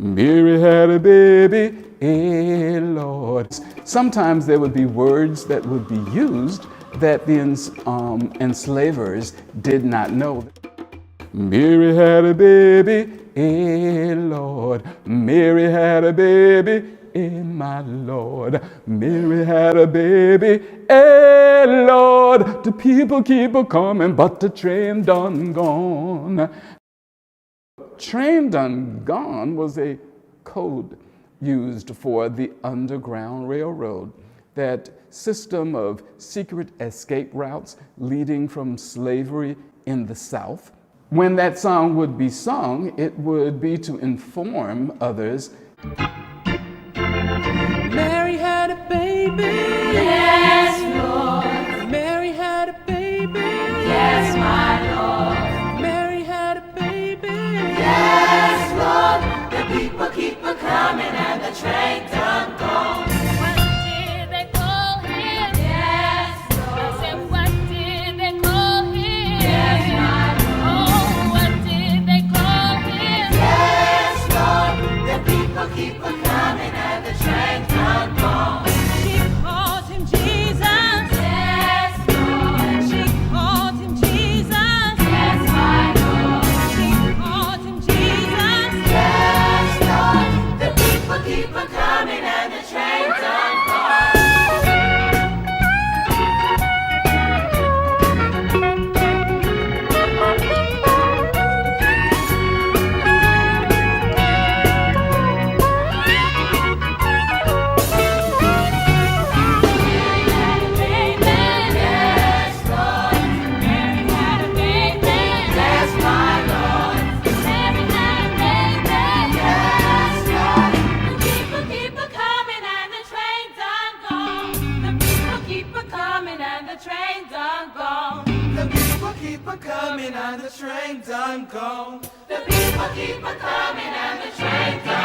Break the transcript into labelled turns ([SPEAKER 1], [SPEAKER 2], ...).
[SPEAKER 1] Mary had a baby, Lord. Sometimes there would be words that would be used that the enslavers did not know. Mary had a baby, Lord. Mary had a baby, my Lord. Mary had a baby, Lord. The people keep a-coming, but the train done gone. Train done gone was a code used for the Underground Railroad, that system of secret escape routes leading from slavery in the South. When that song would be sung, it would be to inform others.
[SPEAKER 2] Mary had a baby. Yes, Lord. Mary had a baby. Yes, my Lord. Mary had a baby. Yes, Lord. The people keep a-coming and the train done gone. What did they call him? Yes, Lord. I said, what did they call him? Yes, my Lord. Oh, what did they call him? Yes, Lord. The people keep a-coming and the train done gone. She called him Jesus. Yes, Lord. She called him Jesus. Yes, my Lord. She called him Jesus. Yes, Lord. The people keep a-coming and the train done gone.
[SPEAKER 3] Coming and the train done gone.
[SPEAKER 2] The people keep a-coming and the train done gone.